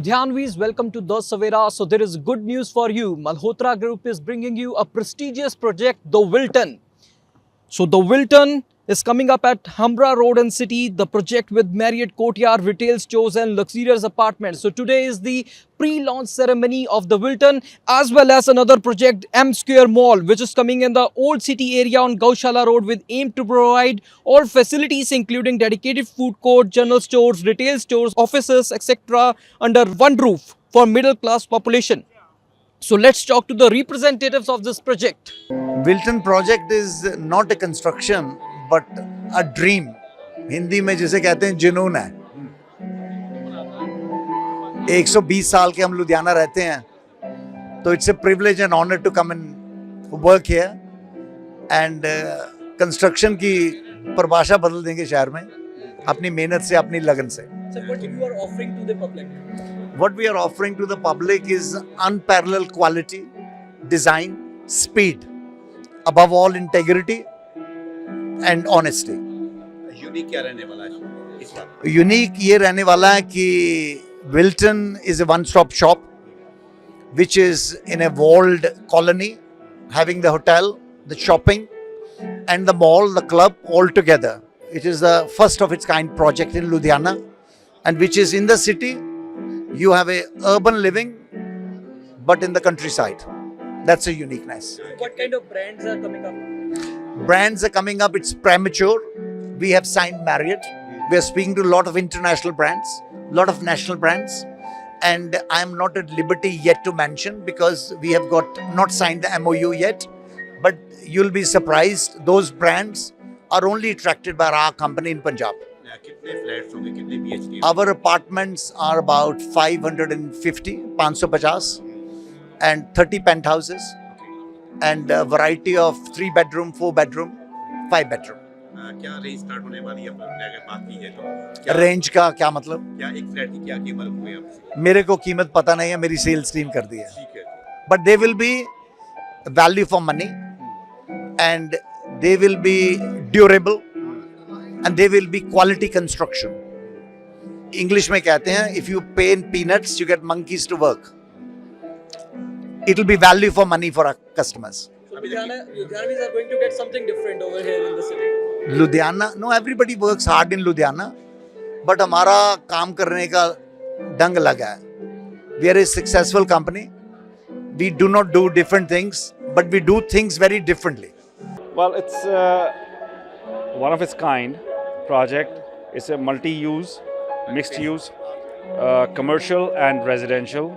Ludhianvis, welcome to The Savera. So there is good news for you. Malhotra Group is bringing you a prestigious project, The Wilton. So The Wilton is coming up at Hamra Road and City, the project with Marriott Courtyard, retail stores and luxurious apartments. So today is the pre-launch ceremony of The Wilton, as well as another project, M Square Mall, which is coming in the old city area on Gaushala Road with aim to provide all facilities including dedicated food court, general stores, retail stores, offices, etc. under one roof for middle class population. So let's talk to the representatives of this project. Wilton project is not a construction but a dream. Hindi में जिसे कहते हैं जुनून है। 120 साल के हम लुधियाना रहते हैं, तो it's a privilege and honor to come and work here and construction की परिभाषा बदल देंगे शहर में अपनी मेहनत से, अपनी लगन से। So what you are offering to the public? What we are offering to the public is unparalleled quality, design, speed, above all integrity and honesty. Unique क्या रहने वाला है इस बार? यूनिक ये रहने वाला है कि Wilton is a one-stop shop which is in a walled colony, having the hotel, the shopping and the mall, the club all together. It is the first of its kind project in Ludhiana, and which is in the city. You have a urban living but in the countryside. That's a uniqueness. What kind of brands are coming up? Brands are coming up. It's premature. We have signed Marriott. We are speaking to a lot of international brands, a lot of national brands, and I am not at liberty yet to mention because we have not signed the MOU yet. But you'll be surprised. Those brands are only attracted by our company in Punjab. कितने flats होंगे, कितने BHK? Our apartments are about 550, and 30 penthouses, and a variety of 3-bedroom, 4-bedroom, 5-bedroom. क्या range start होने वाली है अगर बात की जाए तो? रेंज का क्या मतलब? क्या एक फ्लैट की क्या कीमत हुई आपसे? मेरे को कीमत पता नहीं है, मेरी सेल्स टीम कर दी है। ठीक है। But they will be value for money, and they will be durable, and they will be quality construction. English में कहते हैं, if you pay in peanuts, you get monkeys to work. It will be value for money for our customers. So Ludhianvis are going to get something different over here in the city. Ludhiana, no, everybody works hard in Ludhiana, but हमारा काम करने का ढंग लगा है. We are a successful company. We do not do different things, but we do things very differently. Well, it's one of its kind project. It's a multi-use, mixed-use, commercial and residential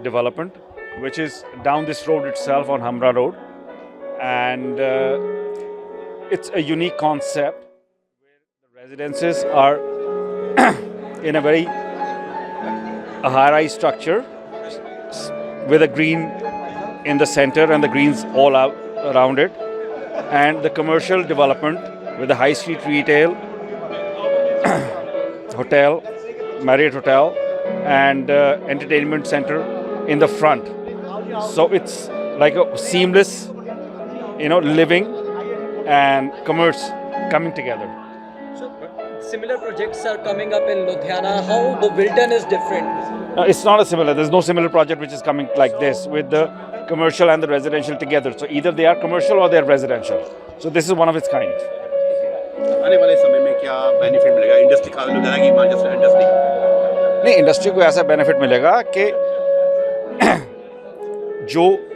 development, which is down this road itself on Hamra Road, and it's a unique concept where the residences are in a very high-rise structure with a green in the center and the greens all out around it, and the commercial development with the high street retail, hotel, Marriott Hotel, and entertainment center in the front. So it's like a seamless, living and commerce coming together. So similar projects are coming up in Ludhiana. How the Wilton is different? It's not a similar. There's no similar project which is coming like this with the commercial and the residential together. So either they are commercial or they are residential. So this is one of its kind. आने वाले समय में क्या benefit मिलेगा industry का, लुधियाना की industry? नहीं, industry को ऐसा बेनिफिट मिलेगा कि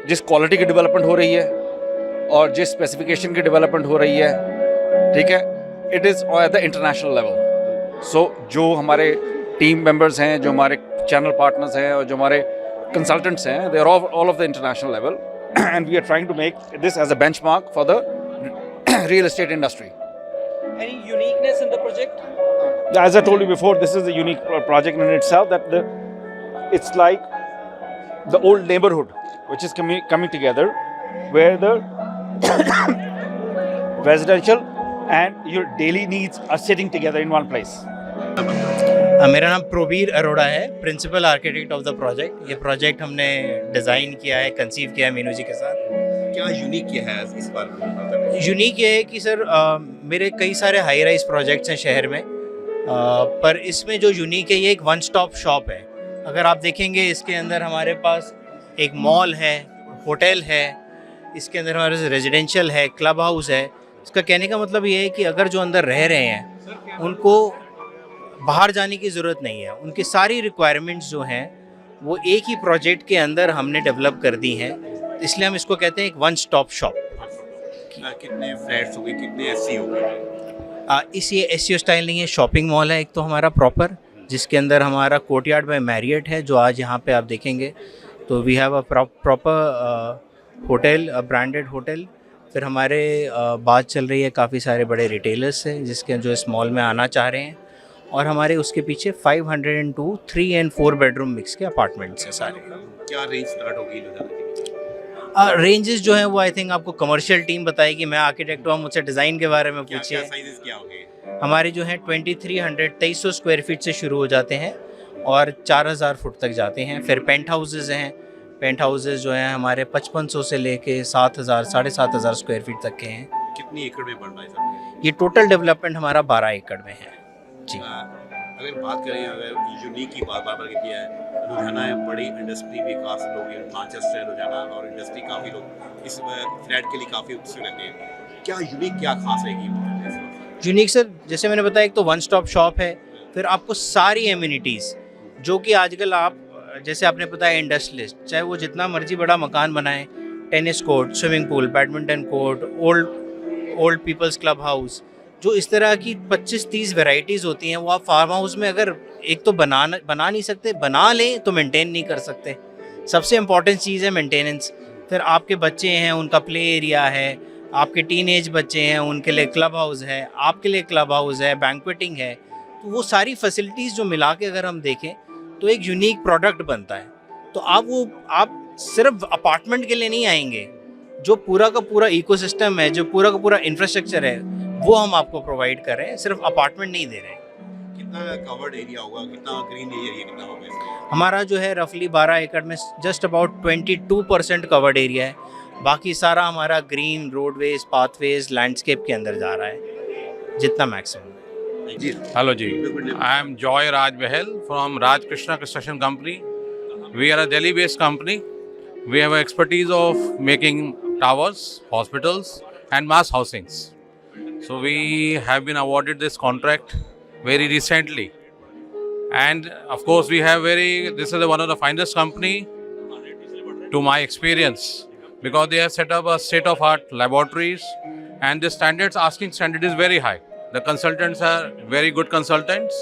जिस क्वालिटी की डेवलपमेंट हो रही है और जिस स्पेसिफिकेशन की डेवलपमेंट हो रही है, ठीक है, it is at the international level. So जो हमारे टीम मेंबर्स हैं, जो हमारे चैनल पार्टनर्स हैं और जो हमारे कंसल्टेंट्स हैं, they are all of the international level, and we are trying to make this as a benchmark for the real estate industry. Any uniqueness in the project? As I told you before, this is a unique project in itself, that it's like the old neighborhood which is coming together, where the residential and your daily needs are sitting together in one place. मेरा नाम प्रोबीर अरोड़ा है, principal architect of the project. ये project हमने design किया है, conceive किया है मीनू जी के साथ. क्या यूनिक किया है इस बार? यूनिक ये है कि सर मेरे कई सारे हाई राइज प्रोजेक्ट्स हैं शहर में, पर इसमें जो यूनिक है ये एक वन स्टॉप शॉप है. अगर आप देखेंगे इसके अंदर हमारे पास एक मॉल है, होटल है, इसके अंदर हमारे पास रेजिडेंशियल है, क्लब हाउस है। इसका कहने का मतलब ये है कि अगर जो अंदर रह रहे हैं उनको बाहर जाने की ज़रूरत नहीं है। उनकी सारी रिक्वायरमेंट्स जो हैं वो एक ही प्रोजेक्ट के अंदर हमने डेवलप कर दी हैं, इसलिए हम इसको कहते हैं एक वन स्टॉप शॉप। कितने फ्लैट्स हो गए, कितने एससी हो गए? इस ये एससीओ स्टाइल नहीं है, शॉपिंग मॉल है एक तो हमारा प्रॉपर, जिसके अंदर हमारा कोर्टयार्ड बाय मैरियट है जो आज यहाँ पे आप देखेंगे। तो we have a proper hotel, branded hotel. फिर हमारे बात चल रही है काफ़ी सारे बड़े रिटेलर्स से जिसके जो इस मॉल में आना चाह रहे हैं, और हमारे उसके पीछे 502 3 and 4 बेडरूम मिक्स के अपार्टमेंट्स हैं सारे। क्या रेंज स्टार्ट होगी लुधियाना की? रेंजेस जो हैं वो आई थिंक आपको कमर्शियल टीम बताएगी, मैं आर्किटेक्ट हूँ, मुझसे डिज़ाइन के बारे में क्या पूछिए। साइजेस क्या होंगे? हमारे जो हैं 2300 स्क्वायर फीट से शुरू हो जाते हैं और 4000 फुट तक जाते हैं। फिर पेंट हाउसेज हैं, पेंट हाउसेज जो हैं हमारे 5500 से लेके 7000 7500 स्क्वायर फीट तक के हैं। कितनी एकड़ में बन रहा है सब? ये टोटल डेवलपमेंट हमारा 12 एकड़ में है जी। अगर बात करें, अगर यूनिक की बात बार किया है, लुधियाना है बड़ी इंडस्ट्री भी, काफ़ी लोग ट्रांचेस्टर है लुधियाना, और इंडस्ट्री काफ़ी लोग इस फ्लैट के लिए काफ़ी उत्सुक रहते हैं। क्या यूनिक, क्या खास रहेगी? यूनिक सर, जैसे मैंने बताया, एक तो वन स्टॉप शॉप है, फिर आपको सारी एमिनिटीज़ जो कि आजकल आप, जैसे आपने बताया इंडस्ट्रियलिस्ट, चाहे वो जितना मर्जी बड़ा मकान बनाए, tennis court, swimming pool, badminton court, old people's club house, जो इस तरह की 25-30 वैरायटीज़ होती हैं, वो आप फार्म हाउस में अगर एक तो बना नहीं सकते, बना लें तो मेंटेन नहीं कर सकते। सबसे इम्पॉर्टेंट चीज़ है मेंटेनेंस। फिर आपके बच्चे हैं, उनका प्ले एरिया है, आपके टीनेज बच्चे हैं, उनके लिए क्लब हाउस है, आपके लिए क्लब हाउस है, बैंक्वेटिंग है। तो वो सारी फैसिलिटीज़ जो मिला के अगर हम देखें तो एक यूनिक प्रोडक्ट बनता है। तो आप सिर्फ अपार्टमेंट के लिए नहीं आएंगे, जो पूरा का पूरा इकोसिस्टम है, जो पूरा का पूरा इंफ्रास्ट्रक्चर है, वो हम आपको प्रोवाइड कर रहे हैं, सिर्फ अपार्टमेंट नहीं दे रहे हैं। कितना कवर्ड एरिया होगा, कितना ग्रीन एरिया कितना होगा इसमें? हमारा जो है रफली 12 एकड़ में जस्ट अबाउट 22% कवर्ड एरिया है, बाकी सारा हमारा ग्रीन, रोडवेज, पाथवेज, लैंडस्केप के अंदर जा रहा है जितना maximum. Hello Ji, I am Joy Raj Behel from Raj Krishna Construction Company. We are a Delhi-based company. We have expertise of making towers, hospitals and mass housings. So we have been awarded this contract very recently. And of course this is one of the finest company to my experience, because they have set up a state-of-art laboratories and the asking standard is very high. The consultants are very good consultants,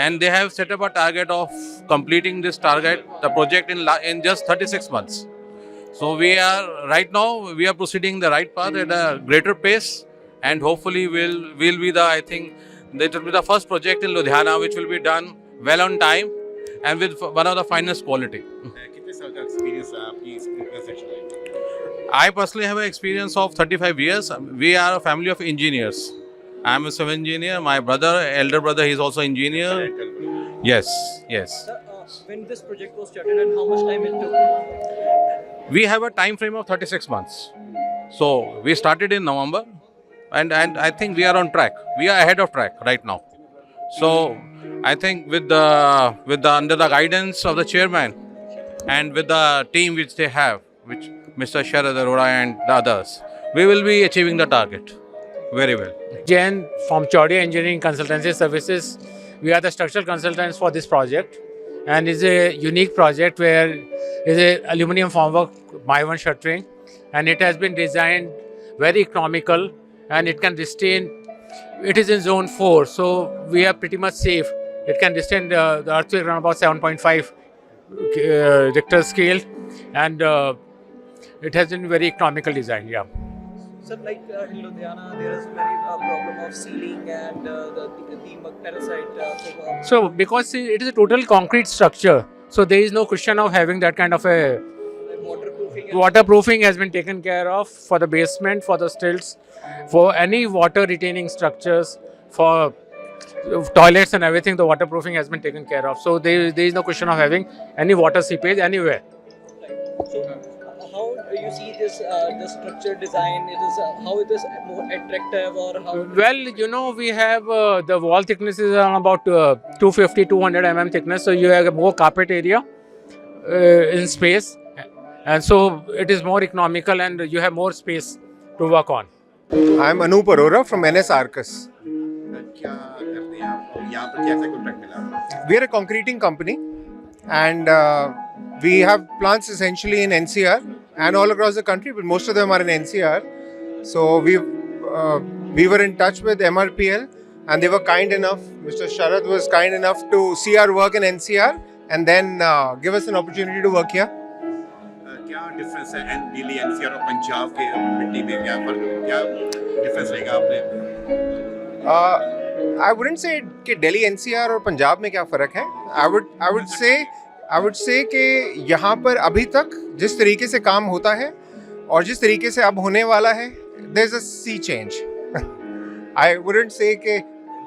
and they have set up a target of completing this project in just 36 months. So we are proceeding the right path at a greater pace, and hopefully we'll be that will be the first project in Ludhiana which will be done well on time and with one of the finest quality. कितने साल का experience है आपकी इस section में? I personally have an experience of 35 years. We are a family of engineers. I am a civil engineer. My elder brother, he is also engineer. Yes. Sir, when this project was started and how much time it took? We have a time frame of 36 months. So we started in November, and I think we are on track. We are ahead of track right now. So I think with the under the guidance of the chairman and with the team which they have, which Mr. Sharad Arora and the others, we will be achieving the target very well. Jain from Chaudia Engineering Consultancy Services. We are the structural consultants for this project, and it's a unique project where it's a aluminium formwork by-one shuttering, and it has been designed very economical, and it can withstand. It is in zone 4, so we are pretty much safe. It can withstand the earthquake around about 7.5 Richter scale, and it has been very economical design. Yeah. Sir, like in Ludhiana, there is very problem of sealing and the parasite. So because it is a total concrete structure, so there is no question of having that kind of a waterproofing has been taken care of for the basement, for the stilts, for any water retaining structures, for toilets and everything. The waterproofing has been taken care of. So there is no question of having any water seepage anywhere. So how you see this the structure design? It is how it is more attractive, or how? Well, you know, we have the wall thickness is around about 250, 200 mm thickness. So you have more carpet area in space. And so it is more economical and you have more space to work on. I'm Anup Arora from NS Arcus. क्या करते हैं आप और यहाँ पर कैसा contract मिला? We are a concreting company and we have plants essentially in NCR and all across the country, but most of them are in NCR. So we were in touch with MRPL and they were kind enough, Mr. Sharad was kind enough to see our work in NCR and then give us an opportunity to work here. क्या difference है Delhi NCR और पंजाब के मिट्टी में क्या फर्क है? क्या डिफरेंस रहेगा आपने? I wouldn't say कि दिल्ली NCR और पंजाब में क्या फ़र्क है. I would say कि यहाँ पर अभी तक जिस तरीके से काम होता है और जिस तरीके से अब होने वाला है, there's a sea change. I wouldn't say कि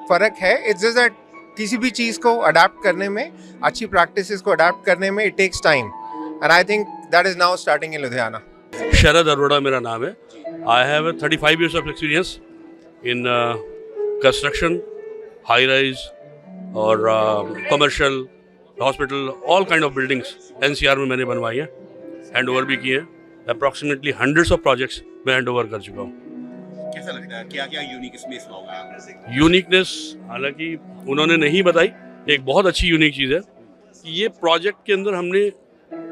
फ़र्क है. It's just that किसी भी चीज़ को अडेप्ट करने में, अच्छी प्रैक्टिसेस को अडेप्ट करने में it takes time. And I think that is now starting in Ludhiana. शरद अरोड़ा मेरा नाम है. I have 35 years of experience in construction, high rise और commercial, hospital, all kind of buildings NCR में मैंने बनवाई हैं, हैंड ओवर भी किए हैं. Approximately hundreds of projects मैं हैंड ओवर कर चुका हूँ. कैसा लगता है? क्या क्या यूनिक इसमें होगा? यूनिकनेस हालांकि उन्होंने नहीं बताई. एक बहुत अच्छी यूनिक चीज़ है कि ये प्रोजेक्ट के अंदर हमने,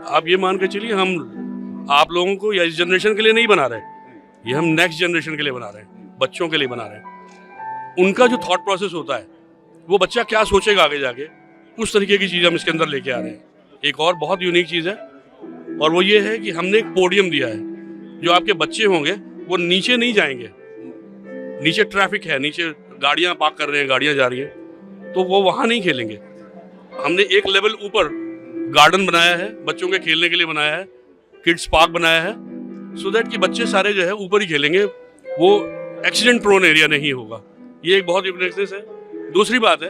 आप ये मान के चलिए, हम आप लोगों को या इस जनरेशन के लिए नहीं बना रहे, ये हम नेक्स्ट जनरेशन के लिए बना रहे हैं, बच्चों के लिए बना रहे हैं. उनका जो थॉट प्रोसेस होता है, वो बच्चा क्या सोचेगा आगे जाके, उस तरीके की चीज़ हम इसके अंदर लेके आ रहे हैं. एक और बहुत यूनिक चीज़ है और वो ये है कि हमने एक पोडियम दिया है. जो आपके बच्चे होंगे वो नीचे नहीं जाएंगे, नीचे ट्रैफिक है, नीचे गाड़ियाँ पार्क कर रहे हैं, गाड़ियाँ जा रही हैं, तो वो वहाँ नहीं खेलेंगे. हमने एक लेवल ऊपर गार्डन बनाया है, बच्चों के खेलने के लिए बनाया है, किड्स पार्क बनाया है, सो दैट कि बच्चे सारे जो है ऊपर ही खेलेंगे, वो एक्सीडेंट प्रोन एरिया नहीं होगा. ये एक बहुत यूनिकनेस है. दूसरी बात है,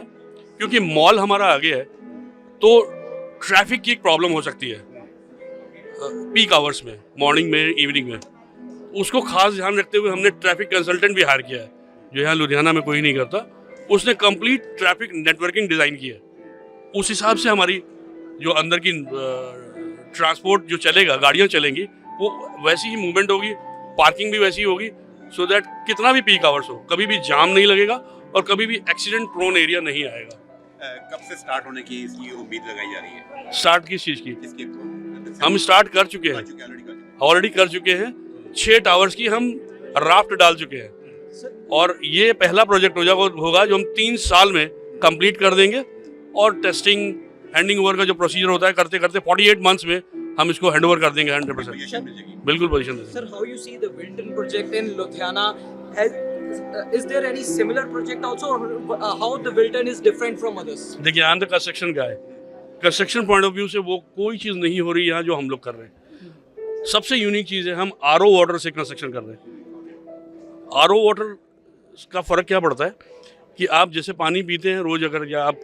क्योंकि मॉल हमारा आगे है, तो ट्रैफिक की एक प्रॉब्लम हो सकती है पीक आवर्स में, मॉर्निंग में, इवनिंग में. उसको खास ध्यान रखते हुए हमने ट्रैफिक कंसल्टेंट भी हायर किया है, जो यहाँ लुधियाना में कोई नहीं करता. उसने कंप्लीट ट्रैफिक नेटवर्किंग डिज़ाइन की है. उस हिसाब से हमारी जो अंदर की ट्रांसपोर्ट जो चलेगा, गाड़ियाँ चलेंगी, वो वैसी ही मूवमेंट होगी, पार्किंग भी वैसी होगी, सो दैट कितना भी पीक आवर्स हो, कभी भी जाम नहीं लगेगा और कभी भी एक्सीडेंट प्रोन एरिया नहीं आएगा. कब से स्टार्ट होने की इसकी उम्मीद लगाई जा रही है? स्टार्ट किस चीज़ की? इसके हम स्टार्ट कर चुके हैं, ऑलरेडी कर चुके हैं. 6 टावर्स की हम राफ्ट डाल चुके हैं और ये पहला प्रोजेक्ट होगा जो हम 3 साल में कंप्लीट कर देंगे. और टेस्टिंग, हैंडिंग ओवर का जो प्रोसीजर होता है, करते करते 48 मंथ्स में हम इसको हैंड ओवर कर देंगे 100%. बिल्कुल पोजीशन देंगे. Sir, how you see the Wilton project in Ludhiana? Is there any similar project also, or how the Wilton is different from others? देखिए, यहाँ तो कंस्ट्रक्शन का है. कंस्ट्रक्शन पॉइंट ऑफ व्यू से वो कोई चीज़ नहीं हो रही यहाँ जो हम लोग कर रहे हैं. सबसे यूनिक चीज़ है, हम RO वाटर से कंस्ट्रक्शन कर रहे हैं. RO वाटर का फ़र्क क्या पड़ता है कि आप जैसे पानी पीते हैं रोज़, अगर या आप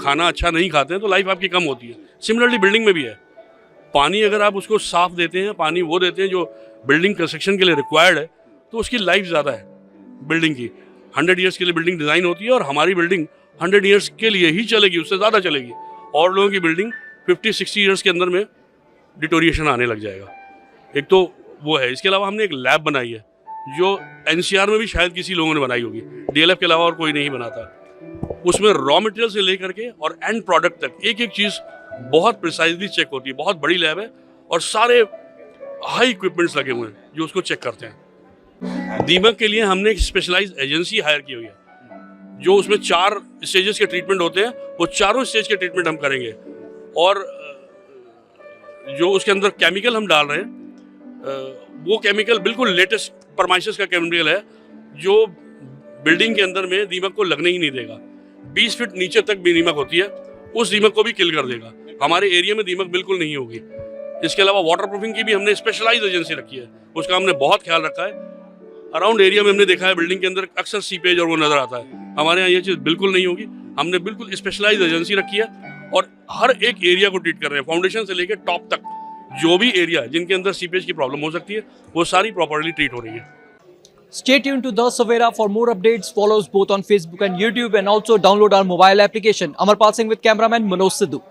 खाना अच्छा नहीं खाते हैं तो लाइफ आपकी कम होती है. सिमिलरली बिल्डिंग में भी है. पानी अगर आप उसको साफ देते हैं, पानी वो देते हैं जो बिल्डिंग कंस्ट्रक्शन के लिए रिक्वायर्ड है, तो उसकी लाइफ ज़्यादा है बिल्डिंग की. 100 ईयर्स के लिए बिल्डिंग डिज़ाइन होती है और हमारी बिल्डिंग 100 ईयर्स के लिए ही चलेगी, उससे ज़्यादा चलेगी. और लोगों की बिल्डिंग 50-60 ईयर्स के अंदर में डिटोरिएशन आने लग जाएगा. एक तो वो है. इसके अलावा हमने एक लैब बनाई है जो NCR में भी शायद किसी लोगों ने बनाई होगी, DLF के अलावा और कोई नहीं बनाता. उसमें रॉ मटेरियल से लेकर के और एंड प्रोडक्ट तक एक एक चीज़ बहुत प्रिसाइजली चेक होती है. बहुत बड़ी लैब है और सारे हाई इक्विपमेंट्स लगे हुए हैं जो उसको चेक करते हैं. दीमक के लिए हमने एक स्पेशलाइज्ड एजेंसी हायर की हुई है, जो उसमें 4 स्टेजेस के ट्रीटमेंट होते हैं, वो चारों स्टेज के ट्रीटमेंट हम करेंगे. और जो उसके अंदर केमिकल हम डाल रहे हैं, वो केमिकल बिल्कुल लेटेस्ट परमाइसिस का केमिकल है, जो बिल्डिंग के अंदर में दीमक को लगने ही नहीं देगा. 20 फीट नीचे तक भी दीमक होती है, उस दीमक को भी किल कर देगा. हमारे एरिया में दीमक बिल्कुल नहीं होगी. इसके अलावा वाटर प्रूफिंग की भी हमने स्पेशलाइज्ड एजेंसी रखी है, उसका हमने बहुत ख्याल रखा है. अराउंड एरिया में हमने देखा है बिल्डिंग के अंदर अक्सर सीपेज और वो नज़र आता है. हमारे यहाँ ये चीज़ बिल्कुल नहीं होगी. हमने बिल्कुल स्पेशलाइज्ड एजेंसी रखी है और हर एक एरिया को ट्रीट कर रहे हैं, फाउंडेशन से लेकर टॉप तक. जो भी एरिया जिनके अंदर सीपेज की प्रॉब्लम हो सकती है वो सारी प्रॉपर्ली ट्रीट हो रही है. Stay tuned to The Savera for more updates. Follow us both on Facebook and YouTube and also download our mobile application. Amarpal Singh with cameraman Manoj Sidhu.